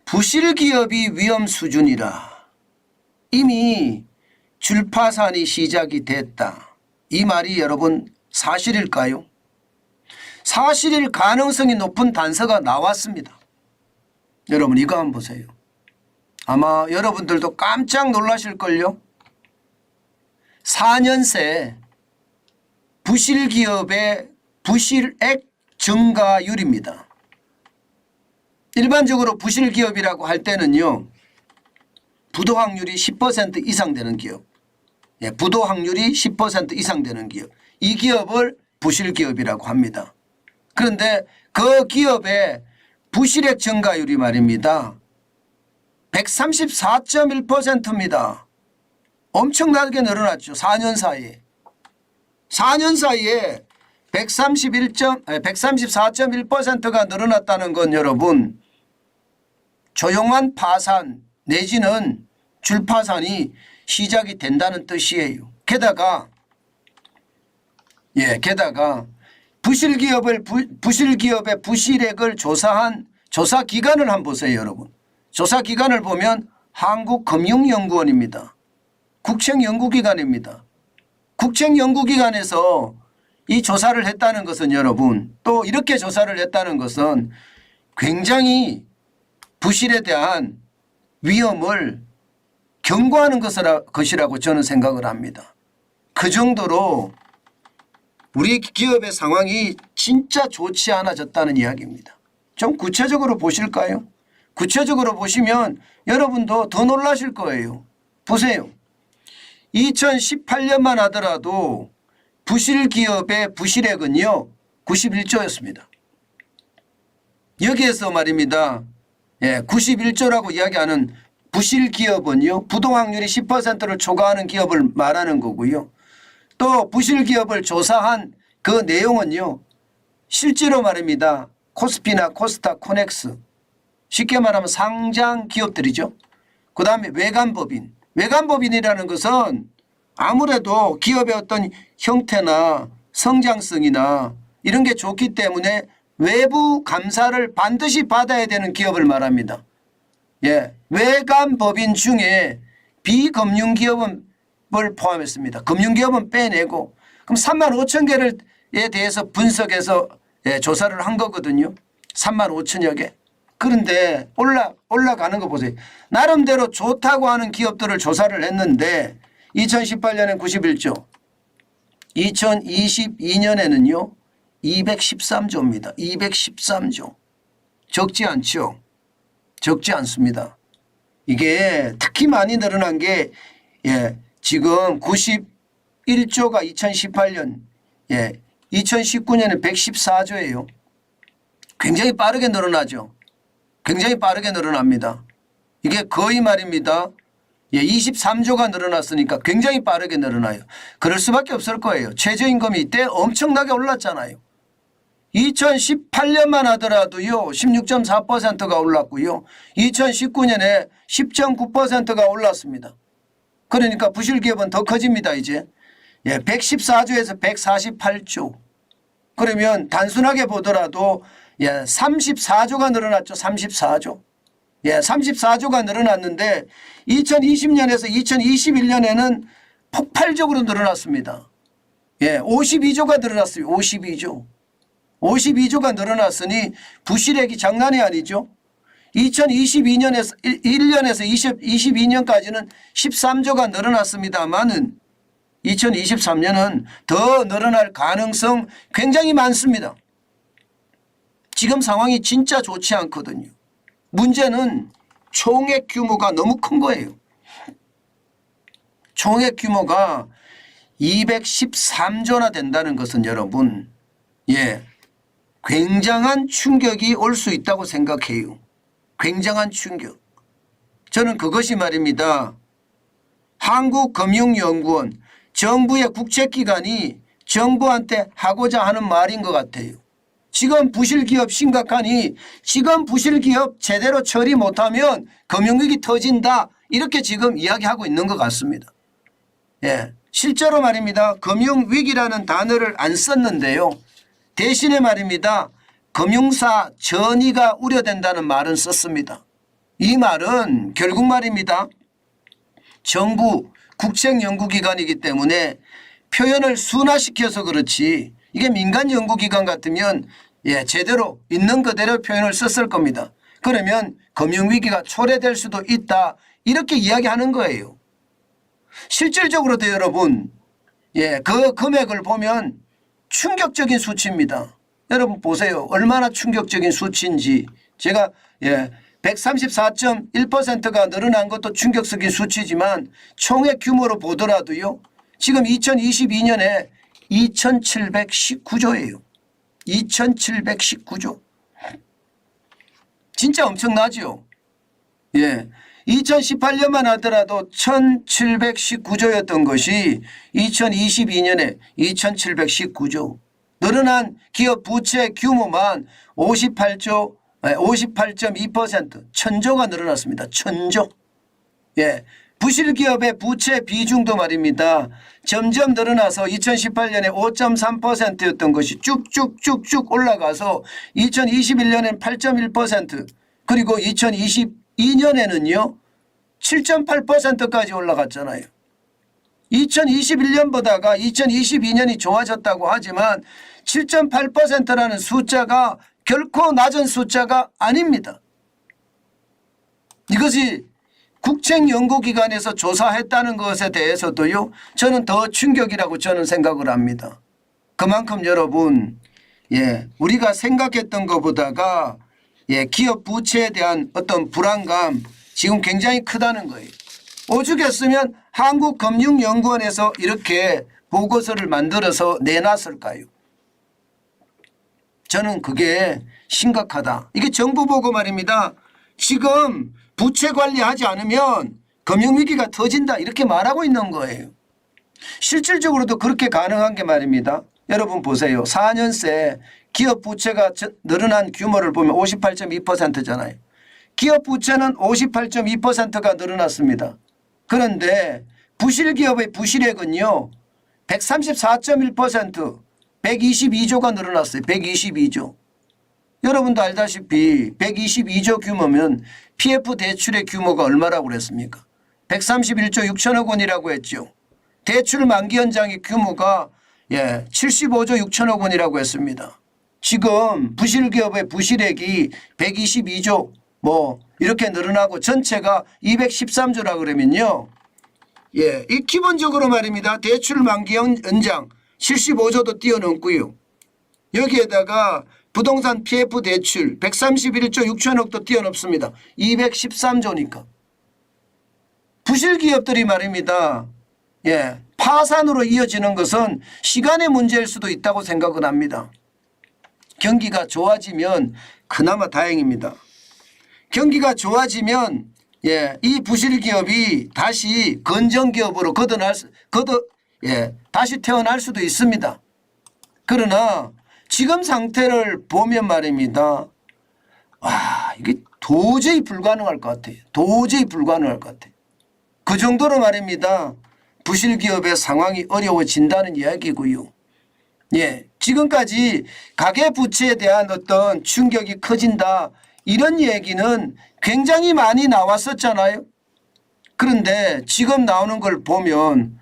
부실기업이 위험 수준이라. 이미 줄파산이 시작이 됐다. 이 말이 여러분 사실일까요? 사실일 가능성이 높은 단서가 나왔습니다. 여러분 이거 한번 보세요. 아마 여러분들도 깜짝 놀라실걸요. 4년 새 부실기업의 부실액 증가율입니다. 일반적으로 부실기업이라고 할 때는요, 부도 확률이 10% 이상 되는 기업, 부도 확률이 10% 이상 되는 기업, 이 기업을 부실기업이라고 합니다. 그런데 그 기업의 부실액 증가율이 말입니다. 134.1%입니다. 엄청나게 늘어났죠. 4년 사이에. 4년 사이에 134.1%가 늘어났다는 건 여러분 조용한 파산 내지는 줄파산이 시작이 된다는 뜻이에요. 게다가 부실기업의 부실액을 조사한 조사 기관을 한번 보세요, 여러분. 조사 기관을 보면 한국금융연구원입니다. 국책연구기관입니다. 국책연구기관에서 이 조사를 했다는 것은 여러분, 또 이렇게 조사를 했다는 것은 굉장히 부실에 대한 위험을 경고하는 것이라고 저는 생각을 합니다. 그 정도로 우리 기업의 상황이 진짜 좋지 않아졌다는 이야기입니다. 좀 구체적으로 보실까요? 구체적으로 보시면 여러분도 더 놀라실 거예요. 보세요. 2018년만 하더라도 부실기업의 부실액은요 91조였습니다. 여기에서 말입니다. 91조라고 이야기하는 부실기업은요 부도 확률이 10%를 초과하는 기업을 말하는 거고요. 또 부실기업을 조사한 그 내용은요 실제로 말입니다. 코스피나 코스닥, 코넥스, 쉽게 말하면 상장 기업들이죠. 그 다음에 외관법인. 외관법인이라는 것은 아무래도 기업의 어떤 형태나 성장성이나 이런 게 좋기 때문에 외부 감사를 반드시 받아야 되는 기업을 말합니다. 외관법인 중에 비금융기업을 포함했습니다. 금융기업은 빼내고 그럼 3만 5천 개에 대해서 분석해서 조사를 한 거거든요. 3만 5천여 개. 그런데 올라가는 거 보세요. 나름대로 좋다고 하는 기업들을 조사를 했는데 2018년엔 91조, 2022년에는요 213조입니다. 213조. 적지 않죠. 적지 않습니다. 이게 특히 많이 늘어난 게 지금 91조가 2018년, 2019년에 114조예요. 굉장히 빠르게 늘어나죠. 굉장히 빠르게 늘어납니다. 이게 거의 말입니다. 23조가 늘어났으니까 굉장히 빠르게 늘어나요. 그럴 수밖에 없을 거예요. 최저임금이 이때 엄청나게 올랐잖아요. 2018년만 하더라도요 16.4%가 올랐고요. 2019년에 10.9%가 올랐습니다. 그러니까 부실기업은 더 커집니다. 이제 114조에서 148조. 그러면 단순하게 보더라도 34조가 늘어났죠. 34조. 34조가 늘어났는데 2020년에서 2021년에는 폭발적으로 늘어났습니다. 52조가 늘어났어요. 52조가 늘어났으니 부실액이 장난이 아니죠. 2022년에서 1년에서 22년까지는 13조가 늘어났습니다만은 2023년은 더 늘어날 가능성 굉장히 많습니다. 지금 상황이 진짜 좋지 않거든요. 문제는 총액 규모가 너무 큰 거예요. 총액 규모가 213조나 된다는 것은 여러분 굉장한 충격이 올 수 있다고 생각해요. 굉장한 충격. 저는 그것이 말입니다. 한국금융연구원, 정부의 국책기관이 정부한테 하고자 하는 말인 것 같아요. 지금 부실기업 심각하니 지금 부실기업 제대로 처리 못하면 금융위기 터진다. 이렇게 지금 이야기하고 있는 것 같습니다. 실제로 말입니다. 금융위기라는 단어를 안 썼는데요. 대신에 말입니다. 금융사 전이가 우려된다는 말은 썼습니다. 이 말은 결국 말입니다. 정부 국책연구기관이기 때문에 표현을 순화시켜서 그렇지 이게 민간 연구기관 같으면 제대로 있는 그대로 표현을 썼을 겁니다. 그러면 금융위기가 초래될 수도 있다 이렇게 이야기하는 거예요. 실질적으로도 여러분 그 금액을 보면 충격적인 수치입니다. 여러분 보세요. 얼마나 충격적인 수치인지. 제가 134.1%가 늘어난 것도 충격적인 수치지만 총액 규모로 보더라도요. 지금 2022년에 2,719조예요. 2,719조. 진짜 엄청나죠. 2018년만 하더라도 1,719조였던 것이 2022년에 2,719조. 늘어난 기업 부채 규모만 58.2% 1,000조가 늘어났습니다. 1,000조. 부실 기업의 부채 비중도 말입니다. 점점 늘어나서 2018년에 5.3%였던 것이 쭉쭉쭉쭉 올라가서 2021년엔 8.1% 그리고 2022년에는요 7.8%까지 올라갔잖아요. 2021년보다가 2022년이 좋아졌다고 하지만 7.8%라는 숫자가 결코 낮은 숫자가 아닙니다. 이것이 국책연구기관에서 조사했다는 것에 대해서도요. 저는 더 충격이라고 저는 생각을 합니다. 그만큼 여러분 우리가 생각했던 것보다가 기업 부채에 대한 어떤 불안감 지금 굉장히 크다는 거예요. 오죽했으면 한국금융연구원에서 이렇게 보고서를 만들어서 내놨을까요? 저는 그게 심각하다. 이게 정부 보고 말입니다. 지금 부채 관리하지 않으면 금융위기가 터진다 이렇게 말하고 있는 거예요. 실질적으로도 그렇게 가능한 게 말입니다. 여러분 보세요. 4년 새 기업 부채가 늘어난 규모를 보면 58.2%잖아요. 기업 부채는 58.2%가 늘어났습니다. 그런데 부실기업의 부실액은요. 134.1% 122조가 늘어났어요. 122조. 여러분도 알다시피 122조 규모면 PF 대출의 규모가 얼마라고 그랬습니까? 131조 6천억 원이라고 했죠. 대출 만기 연장의 규모가 75조 6천억 원이라고 했습니다. 지금 부실기업의 부실액이 122조 이렇게 늘어나고 전체가 213조라 그러면요. 이 기본적으로 말입니다. 대출 만기 연장 75조도 뛰어넘고요. 여기에다가 부동산 PF 대출 131조 6천억도 뛰어넘습니다. 213조니까. 부실기업들이 말입니다. 파산으로 이어지는 것은 시간의 문제일 수도 있다고 생각을 합니다. 경기가 좋아지면 그나마 다행입니다. 경기가 좋아지면 이 부실기업이 다시 건전기업으로 다시 태어날 수도 있습니다. 그러나 지금 상태를 보면 말입니다. 이게 도저히 불가능할 것 같아요. 도저히 불가능할 것 같아요. 그 정도로 말입니다. 부실기업의 상황이 어려워진다는 이야기고요. 지금까지 가계부채에 대한 어떤 충격이 커진다. 이런 얘기는 굉장히 많이 나왔었잖아요. 그런데 지금 나오는 걸 보면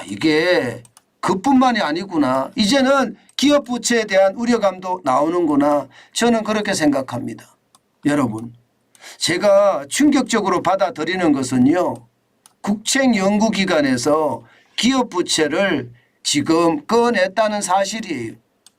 이게 그뿐만이 아니구나. 이제는 기업 부채에 대한 우려감도 나오는구나. 저는 그렇게 생각합니다. 여러분, 제가 충격적으로 받아들이는 것은요. 국책연구기관에서 기업 부채를 지금 꺼냈다는 사실이에요.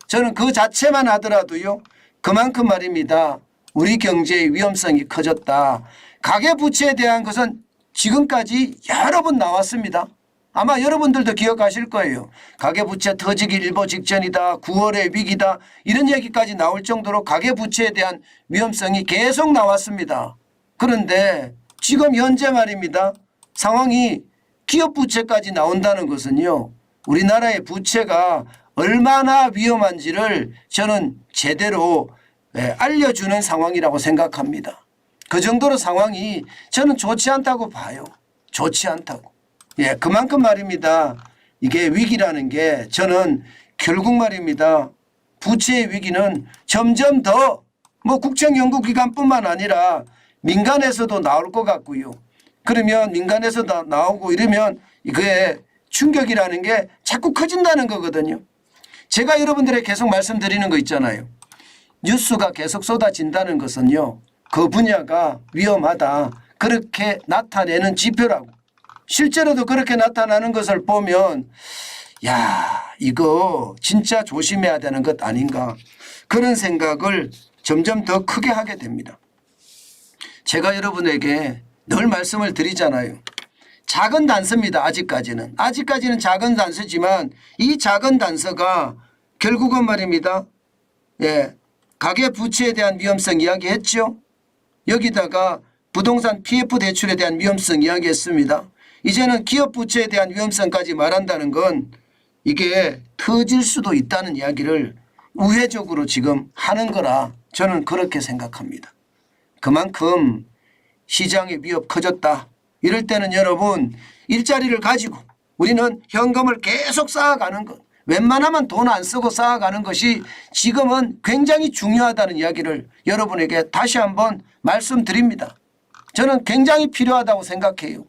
저는 그 자체만 하더라도요. 그만큼 말입니다. 우리 경제의 위험성이 커졌다. 가계부채에 대한 것은 지금까지 여러 번 나왔습니다. 아마 여러분들도 기억하실 거예요. 가계부채 터지기 일보 직전이다. 9월의 위기다. 이런 얘기까지 나올 정도로 가계부채에 대한 위험성이 계속 나왔습니다. 그런데 지금 현재 말입니다. 상황이 기업부채까지 나온다는 것은요. 우리나라의 부채가 얼마나 위험한지를 저는 제대로 알려주는 상황이라고 생각합니다. 그 정도로 상황이 저는 좋지 않다고 봐요. 좋지 않다고. 그만큼 말입니다. 이게 위기라는 게 저는 결국 말입니다. 부채의 위기는 점점 더 국책연구기관뿐만 아니라 민간에서도 나올 것 같고요. 그러면 민간에서 나오고 이러면 그의 충격이라는 게 자꾸 커진다는 거거든요. 제가 여러분들에게 계속 말씀드리는 거 있잖아요. 뉴스가 계속 쏟아진다는 것은요. 그 분야가 위험하다. 그렇게 나타내는 지표라고. 실제로도 그렇게 나타나는 것을 보면 야, 이거 진짜 조심해야 되는 것 아닌가. 그런 생각을 점점 더 크게 하게 됩니다. 제가 여러분에게 늘 말씀을 드리잖아요. 작은 단서입니다. 아직까지는 작은 단서지만 이 작은 단서가 결국은 말입니다. 예, 가계부채에 대한 위험성 이야기했죠. 여기다가 부동산 PF 대출에 대한 위험성 이야기했습니다. 이제는 기업부채에 대한 위험성까지 말한다는 건 이게 터질 수도 있다는 이야기를 우회적으로 지금 하는 거라 저는 그렇게 생각합니다. 그만큼 시장의 위협 커졌다. 이럴 때는 여러분 일자리를 가지고 우리는 현금을 계속 쌓아가는 것. 웬만하면 돈 안 쓰고 쌓아가는 것이 지금은 굉장히 중요하다는 이야기를 여러분에게 다시 한번 말씀드립니다. 저는 굉장히 필요하다고 생각해요.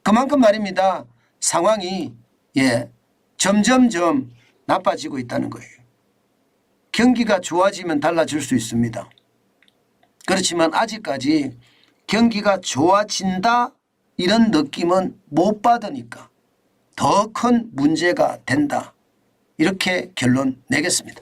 그만큼 말입니다. 상황이 점점점 나빠지고 있다는 거예요. 경기가 좋아지면 달라질 수 있습니다. 그렇지만 아직까지 경기가 좋아진다 이런 느낌은 못 받으니까 더 큰 문제가 된다. 이렇게 결론 내겠습니다.